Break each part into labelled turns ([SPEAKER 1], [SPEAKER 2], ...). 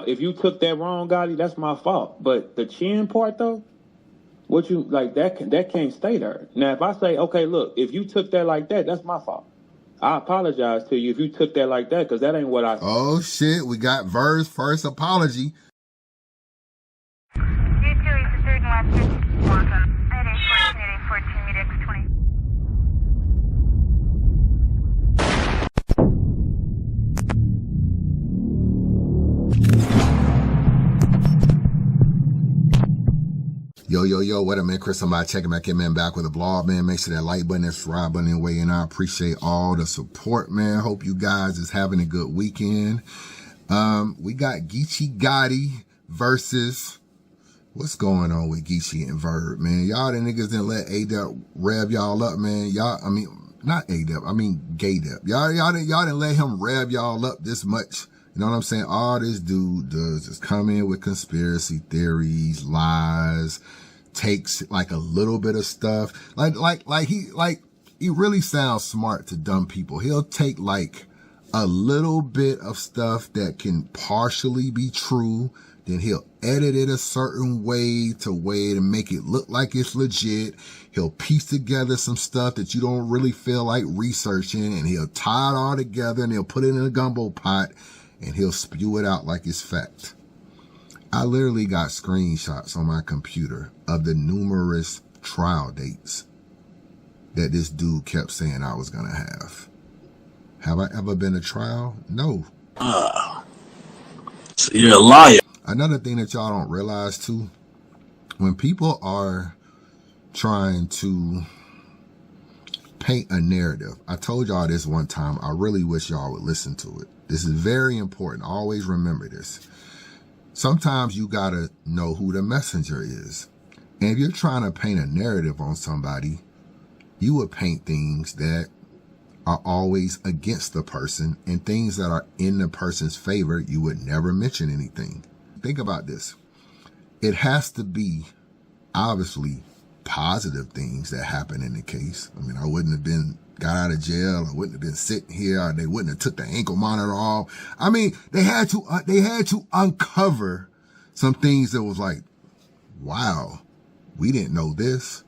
[SPEAKER 1] Now, if you took that wrong, Gotti, that's my fault. But the chin part, though, what you like that can't stay there. Now, if I say, okay, look, if you took that like that, that's my fault. I apologize to you if you took that like that, because that ain't what I.
[SPEAKER 2] Oh shit, we got Verb's first apology. Yo, what up, man? Chris, somebody checking back in, man, back with a blog, man. Make sure that like button, that subscribe button, and weigh in. I appreciate all the support, man. Hope you guys is having a good weekend. We got Geechi Gotti versus, what's going on with Geechi and Verb, man? Y'all the niggas didn't let AyeVerb rev y'all up, man. Y'all, I mean, not AyeVerb, I mean GayDep. Y'all didn't let him rev y'all up this much. You know what I'm saying? All this dude does is come in with conspiracy theories, lies, takes like a little bit of stuff. He really sounds smart to dumb people. He'll take like a little bit of stuff that can partially be true, then he'll edit it a certain way to make it look like it's legit. He'll piece together some stuff that you don't really feel like researching, and he'll tie it all together, and he'll put it in a gumbo pot, and he'll spew it out like it's fact. I literally got screenshots on my computer of the numerous trial dates that this dude kept saying I was going to have. Have I ever been to trial? No.
[SPEAKER 3] So you're a liar.
[SPEAKER 2] Another thing that y'all don't realize too, when people are trying to paint a narrative, I told y'all this one time, I really wish y'all would listen to it. This is very important. Always remember this. Sometimes you gotta know who the messenger is. And if you're trying to paint a narrative on somebody, you would paint things that are always against the person, and things that are in the person's favor, you would never mention anything. Think about this. It has to be obviously positive things that happen in the case. I mean, I wouldn't have been got out of jail. I wouldn't have been sitting here. Or they wouldn't have took the ankle monitor off. I mean, they had to uncover some things that was like, wow, we didn't know this.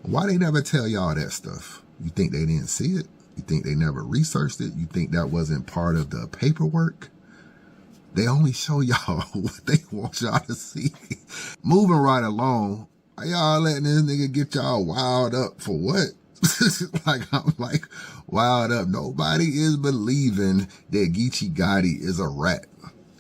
[SPEAKER 2] Why they never tell y'all that stuff? You think they didn't see it? You think they never researched it? You think that wasn't part of the paperwork? They only show y'all what they want y'all to see. Moving right along, are y'all letting this nigga get y'all wild up for what? I'm like, wild up. Nobody is believing that Geechi Gotti is a rat.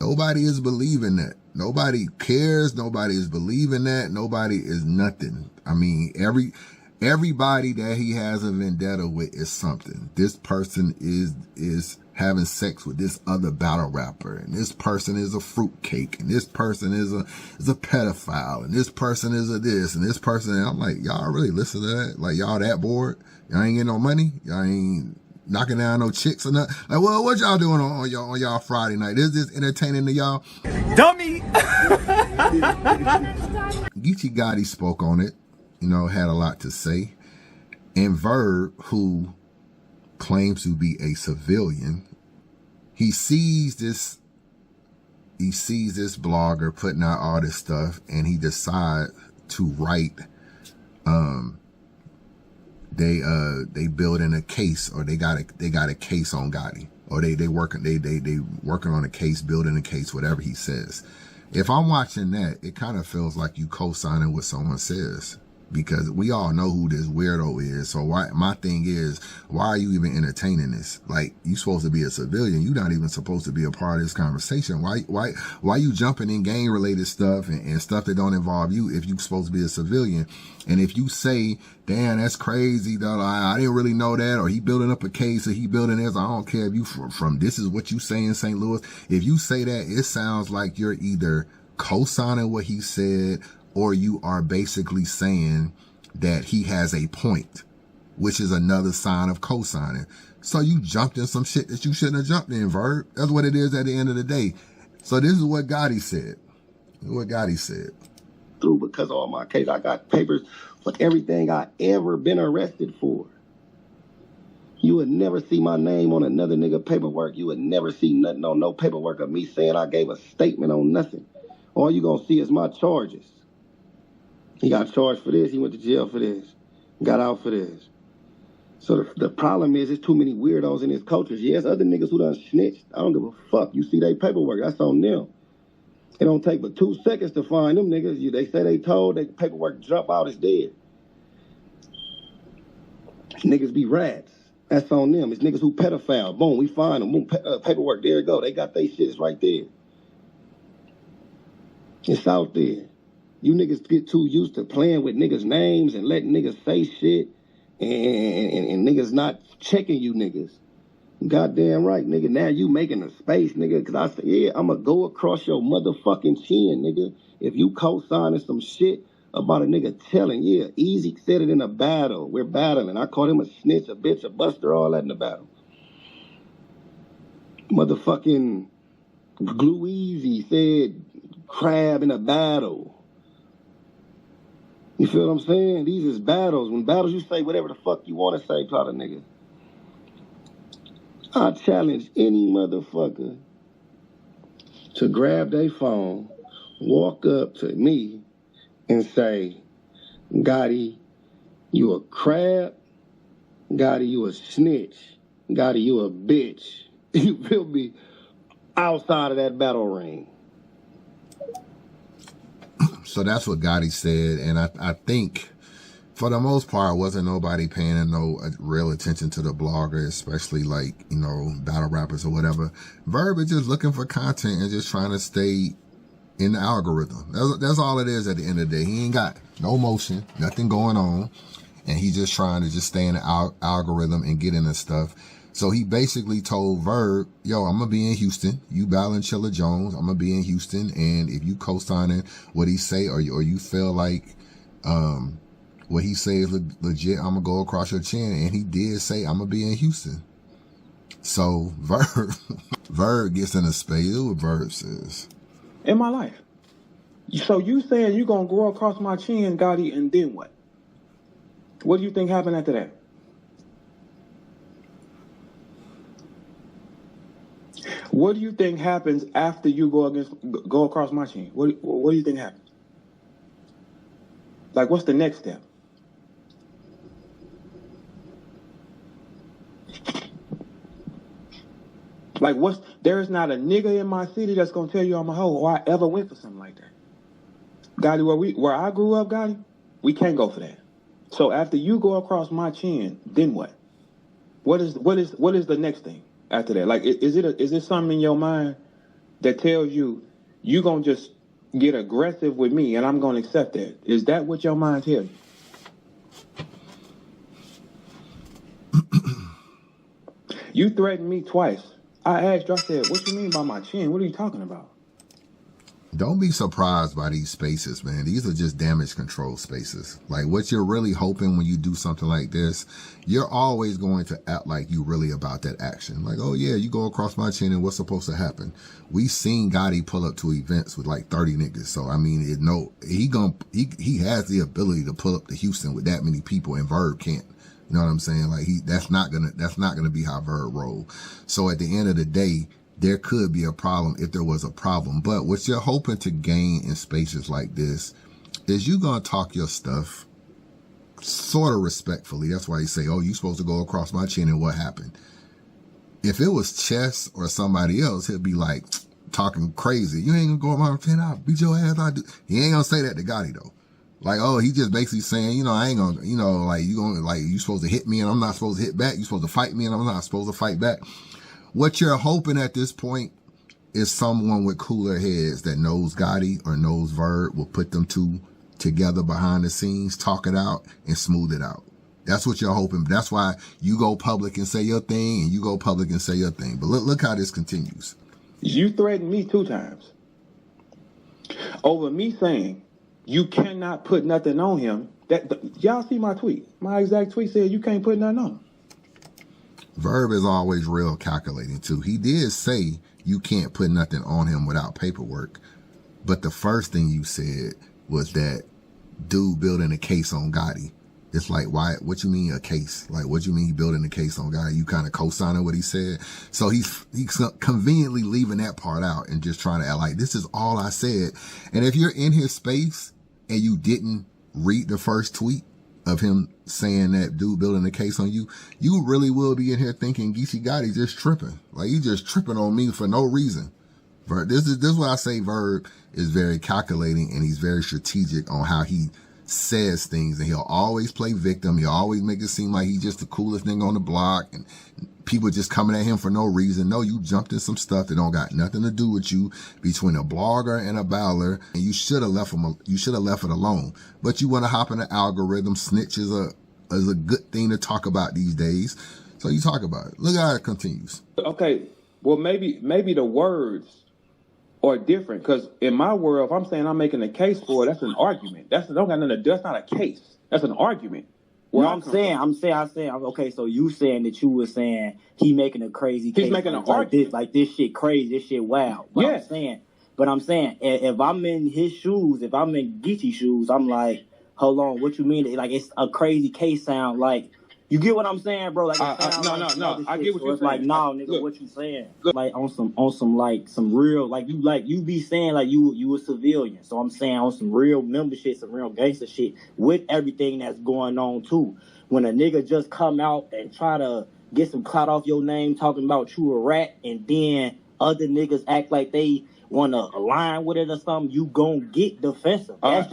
[SPEAKER 2] Nobody is believing that. Nobody cares. Nobody is believing that. Nobody is nothing. I mean, everybody that he has a vendetta with is something. This person is having sex with this other battle rapper, and this person is a fruitcake, and this person is a pedophile, and this person is a this, and this person. And I'm like, y'all really listen to that? Like, y'all that bored? Y'all ain't getting no money? Y'all ain't knocking down no chicks or nothing? Like, well, what y'all doing on y'all Friday night? Is this entertaining to y'all?
[SPEAKER 4] Dummy!
[SPEAKER 2] Geechi Gotti spoke on it, you know, had a lot to say. And Verb, who claims to be a civilian, he sees this blogger putting out all this stuff, and he decides to write, they building a case, or they got a case on Gotti, or they working on a case, building a case, whatever he says. If I'm watching that, it kind of feels like you co-signing what someone says, because we all know who this weirdo is. So my thing is, why are you even entertaining this? Like, you supposed to be a civilian. You're not even supposed to be a part of this conversation. Why you jumping in gang related stuff and stuff that don't involve you if you're supposed to be a civilian? And if you say, damn, that's crazy, though, I didn't really know that, or he building up a case, or he building this, I don't care if you from this is what you say in St. Louis. If you say that, it sounds like you're either co-signing what he said, or you are basically saying that he has a point, which is another sign of co-signing. So you jumped in some shit that you shouldn't have jumped in, Verb. That's what it is at the end of the day. So this is what Gotti said.
[SPEAKER 5] Through because of all my case, I got papers for everything I ever been arrested for.
[SPEAKER 3] You would never see my name on another nigga paperwork. You would never see nothing on no paperwork of me saying I gave a statement on nothing. All you gonna see is my charges. He got charged for this. He went to jail for this. Got out for this. So the problem is, there's too many weirdos in his cultures. Yes, other niggas who done snitched. I don't give a fuck. You see they paperwork. That's on them. It don't take but 2 seconds to find them niggas. They say they told, they paperwork drop out is dead. Niggas be rats. That's on them. It's niggas who pedophile. Boom, we find them. Boom, paperwork, there it go. They got they shit right there. It's out there. You niggas get too used to playing with niggas' names and letting niggas say shit and niggas not checking you niggas. Goddamn right, nigga. Now you making a space, nigga. Cause I said, yeah, I'ma go across your motherfucking chin, nigga. If you co-signing some shit about a nigga telling, yeah, Easy said it in a battle. We're battling. I called him a snitch, a bitch, a buster, all that in the battle. Motherfucking Glue Easy said crab in a battle. You feel what I'm saying? These is battles. When battles, you say whatever the fuck you want to say, kind of nigga. I challenge any motherfucker to grab their phone, walk up to me, and say, Gotti, you a crab. Gotti, you a snitch. Gotti, you a bitch. You feel me? Outside of that battle ring.
[SPEAKER 2] So that's what Gotti said, and I think for the most part, wasn't nobody paying no real attention to the blogger, especially like, you know, battle rappers or whatever. Verb is just looking for content and just trying to stay in the algorithm. That's all it is at the end of the day. He ain't got no motion, nothing going on, and he's just trying to just stay in the algorithm and get into stuff. So he basically told Verb, yo, I'm going to be in Houston. You battling Chilla Jones. I'm going to be in Houston. And if you co-signing what he say or you feel like what he say is legit, I'm going to go across your chin. And he did say, I'm going to be in Houston. So Verb gets in a space. What Verb says.
[SPEAKER 1] In my life. So you saying you going to go across my chin, Gotti, and then what? What do you think happened after that? What do you think happens after you go across my chin? What do you think happens? Like, what's the next step? Like, there's not a nigga in my city that's gonna tell you I'm a hoe or I ever went for something like that. Gotti, where I grew up, Gotti, we can't go for that. So after you go across my chin, then what? What is the next thing after that? Like, is it something in your mind that tells you gonna just get aggressive with me and I'm gonna accept that? Is that what your mind tells you? You threatened me twice. I asked you, I said, what you mean by my chin? What are you talking about?
[SPEAKER 2] Don't be surprised by these spaces, man. These are just damage control spaces. Like, what you're really hoping when you do something like this, you're always going to act like you really about that action. Like, oh yeah, you go across my chin and what's supposed to happen? We've seen Gotti pull up to events with like 30 niggas. So, I mean, he has the ability to pull up to Houston with that many people and Verb can't. You know what I'm saying? Like, that's not gonna be how Verb roll. So at the end of the day, there could be a problem if there was a problem. But what you're hoping to gain in spaces like this is you gonna talk your stuff sort of respectfully. That's why you say, oh, you supposed to go across my chin and what happened? If it was Chess or somebody else, he'd be like talking crazy. You ain't gonna go on my chin, I'll beat your ass. He ain't gonna say that to Gotti though. Like, oh, he just basically saying, you know, I ain't gonna, you know, like you supposed to hit me and I'm not supposed to hit back. You supposed to fight me and I'm not supposed to fight back. What you're hoping at this point is someone with cooler heads that knows Gotti or knows Verb will put them two together behind the scenes, talk it out and smooth it out. That's what you're hoping. That's why you go public and say your thing and you go public and say your thing. But look how this continues.
[SPEAKER 1] You threatened me 2 times over me saying you cannot put nothing on him. Y'all see my tweet. My exact tweet said you can't put nothing on him.
[SPEAKER 2] Verb is always real calculating too. He did say you can't put nothing on him without paperwork. But the first thing you said was that dude building a case on Gotti. it's like, why, what you mean a case? Like, what you mean he building a case on God? You kind of co-signing what he said. So he's conveniently leaving that part out and just trying to act like this is all I said. And if you're in his space and you didn't read the first tweet of him saying that dude building a case on you, you really will be in here thinking Geechi Gotti just tripping. Like, he just tripping on me for no reason. This is what I say. Verb is very calculating and he's very strategic on how he says things, and he'll always play victim. He'll always make it seem like he's just the coolest thing on the block and people just coming at him for no reason. No, you jumped in some stuff that don't got nothing to do with you between a blogger and a battler, and you should have left him. You should have left it alone. But you want to hop in the algorithm. Snitch is a good thing to talk about these days. So you talk about it. Look how it continues.
[SPEAKER 1] Okay, well maybe the words are different, because in my world, if I'm saying I'm making a case for it, that's an argument. That's don't got nothing to do. That's not a case. That's an argument.
[SPEAKER 4] Well, I'm saying, okay, so you saying that you were saying he making a crazy case.
[SPEAKER 1] He's making an
[SPEAKER 4] like
[SPEAKER 1] argument.
[SPEAKER 4] Like this shit crazy, this shit wild.
[SPEAKER 1] Yes.
[SPEAKER 4] But I'm saying, if I'm in his shoes, if I'm in Geechi's shoes, I'm like, hold on, what you mean? Like, it's a crazy case sound. Like, you get what I'm saying, bro? Like,
[SPEAKER 1] No. I get what you're saying.
[SPEAKER 4] Like, nah, nigga,
[SPEAKER 1] look,
[SPEAKER 4] what you saying?
[SPEAKER 1] Look.
[SPEAKER 4] Like on some real, like you be saying like you a civilian. So I'm saying on some real member shit, some real gangster shit with everything that's going on too. When a nigga just come out and try to get some clout off your name talking about you a rat, and then other niggas act like they want to align with it or something, you gon' get defensive. That's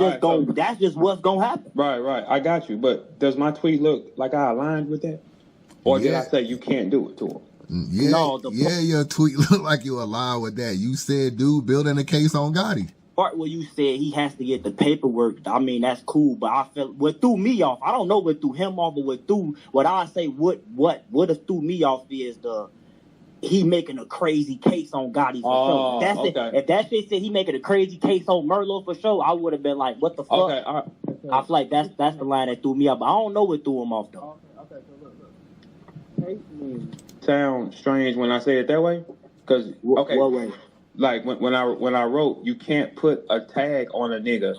[SPEAKER 4] just what's gonna happen.
[SPEAKER 1] Right. I got you. But does my tweet look like I aligned with that? Or did I say you can't do it to him?
[SPEAKER 2] Yeah,
[SPEAKER 4] No,
[SPEAKER 2] your tweet looked like you aligned with that. You said, dude, building a case on Gotti.
[SPEAKER 4] Part where you said he has to get the paperwork, I mean, that's cool, but I felt what threw me off, I don't know what threw him off, but what I say what has threw me off is he making a crazy case on Gotti for sure. That's
[SPEAKER 1] okay.
[SPEAKER 4] it. If that shit said he making a crazy case on Merlo for sure, I would have been like, what the fuck?
[SPEAKER 1] Okay, all right.
[SPEAKER 4] I feel like that's the line that threw me off, but I don't know what threw him off though.
[SPEAKER 1] Okay, so look. Case means sound strange when I say it that way? Because, okay.
[SPEAKER 4] What way?
[SPEAKER 1] Like when I wrote, you can't put a tag on a nigga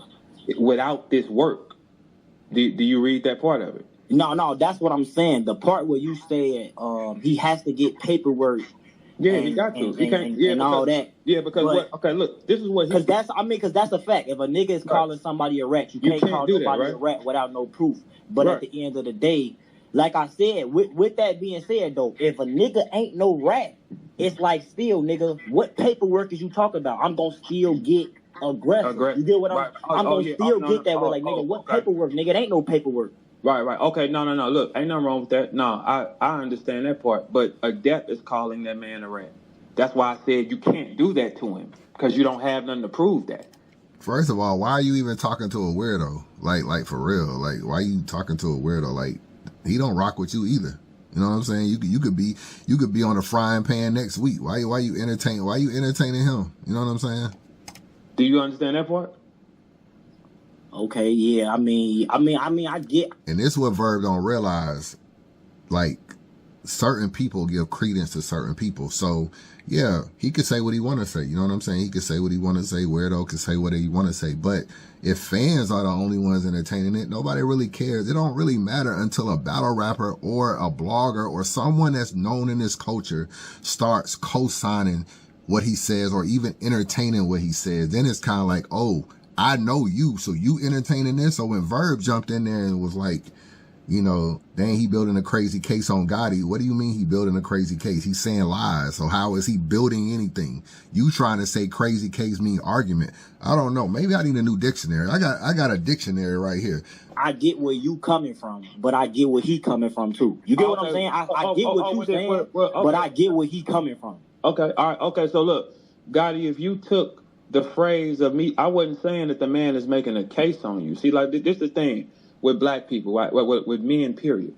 [SPEAKER 1] without this work. Do you read that part of it?
[SPEAKER 4] No, that's what I'm saying. The part where you said he has to get paperwork.
[SPEAKER 1] Yeah, he got to. He can't. Yeah,
[SPEAKER 4] and
[SPEAKER 1] because,
[SPEAKER 4] all that.
[SPEAKER 1] Yeah, because what? Okay, look, this is what.
[SPEAKER 4] Because that's a fact. If a nigga is calling somebody a rat, you can't call nobody a rat without no proof. But at the end of the day, like I said, with that being said though, if a nigga ain't no rat, it's like still, nigga, what paperwork is you talking about? I'm gonna still get aggressive. You get what I'm gonna still get that way. Like, nigga, what paperwork? Nigga, it ain't no paperwork.
[SPEAKER 1] Right. Okay, no. Look, ain't nothing wrong with that. No, I understand that part. But Adept is calling that man a rat. That's why I said you can't do that to him, because you don't have nothing to prove that.
[SPEAKER 2] First of all, why are you even talking to a weirdo? Like for real? Like, why are you talking to a weirdo? Like, he don't rock with you either. You know what I'm saying? You could be on a frying pan next week. Why you entertaining him? You know what I'm saying?
[SPEAKER 1] Do you understand that part?
[SPEAKER 4] Okay, yeah. I mean, I get.
[SPEAKER 2] And this is what Verb don't realize. Like, certain people give credence to certain people. So, yeah, he could say what he want to say. You know what I'm saying? He could say what he want to say. Weirdo could say what he want to say. But if fans are the only ones entertaining it, nobody really cares. It don't really matter until a battle rapper or a blogger or someone that's known in this culture starts co-signing what he says or even entertaining what he says. Then it's kind of like, oh, I know you, so you entertaining this. So when Verb jumped in there and was like, you know, dang, he building a crazy case on Gotti. What do you mean he building a crazy case? He's saying lies. So how is he building anything? You trying to say crazy case mean argument. I don't know. Maybe I need a new dictionary. I got a dictionary right here.
[SPEAKER 4] I get where you coming from, but I get where he coming from too. You get what I'm saying? I get what you saying, but I get where he coming from.
[SPEAKER 1] Okay, all right, okay. So look, Gotti, if you took the phrase of me, I wasn't saying that the man is making a case on you. See, like, this is the thing with black people, right? With men, period.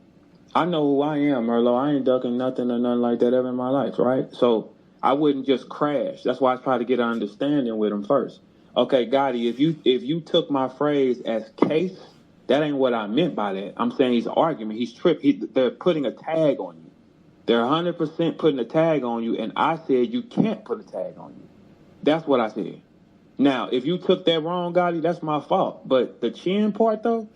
[SPEAKER 1] I know who I am, Merlo. I ain't ducking nothing or nothing like that ever in my life, right? So I wouldn't just crash. That's why I try to get an understanding with him first. Okay, Gotti, if you took my phrase as case, that ain't what I meant by that. I'm saying he's arguing. He's tripped. They're putting a tag on you. They're 100% putting a tag on you, and I said you can't put a tag on you. That's what I said. Now, if you took that wrong, Gotti, that's my fault. But the chin part, though,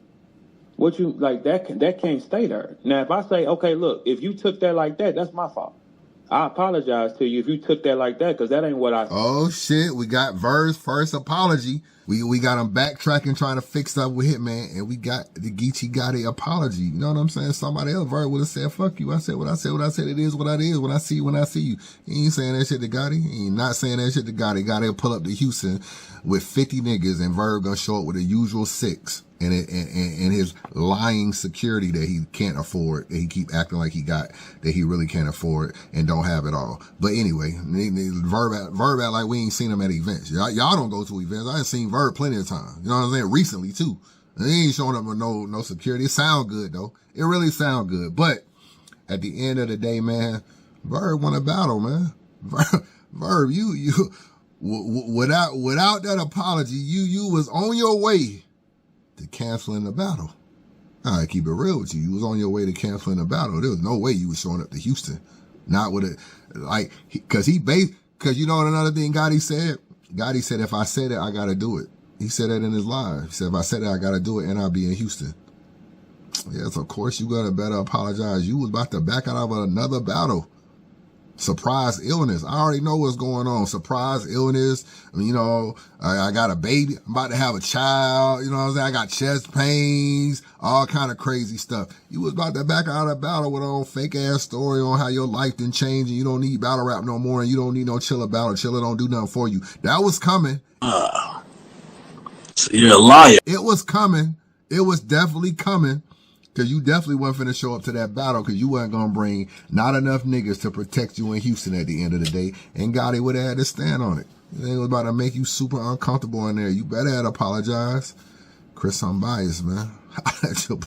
[SPEAKER 1] What you like that can't stay there. Now if I say, okay, look, if you took that like that, that's my fault. I apologize to you if you took that like that, because that ain't what I.
[SPEAKER 2] Oh shit, we got Verb's first apology. We got him backtracking, trying to fix up with Hitman, and we got the Geechi Gotti apology. You know what I'm saying? Somebody else, Verb would have said, fuck you. I said what I said, what I said. It is what it is. When I see you. He ain't saying that shit to Gotti. He ain't not saying that shit to Gotti. Gotti will pull up to Houston with 50 niggas, and Verb gonna show up with the usual 6. And his lying security that he can't afford, that he keep acting like he got, that he really can't afford and don't have it all. But anyway, Verb act like we ain't seen him at events. Y'all don't go to events. I ain't seen Verb plenty of times. You know what I'm saying? Recently too. And he ain't showing up with no security. It sound good though. It really sound good. But at the end of the day, man, Verb won a battle, man. Verb, you without that apology, you was on your way to canceling the battle. I keep it real with you. You was on your way to canceling the battle. There was no way you was showing up to Houston. Not with it, like, cause you know what another thing Gotti said? Gotti said, if I said it, I gotta do it. He said that in his live. He said, if I said it, I gotta do it, and I'll be in Houston. Yes, of course you gotta better apologize. You was about to back out of another battle. Surprise illness. I already know what's going on. Surprise illness. You know, I got a baby. I'm about to have a child. You know what I'm saying? I got chest pains, all kind of crazy stuff. You was about to back out of battle with a fake ass story on how your life didn't change and you don't need battle rap no more and you don't need no Chiller battle. Chiller don't do nothing for you. That was coming.
[SPEAKER 5] So you're a liar.
[SPEAKER 2] It was coming. It was definitely coming. Because you definitely wasn't finna show up to that battle because you wasn't going to bring not enough niggas to protect you in Houston at the end of the day. And Gotti would have had to stand on it. It was about to make you super uncomfortable in there. You better had apologize. Chris, I'm biased, man.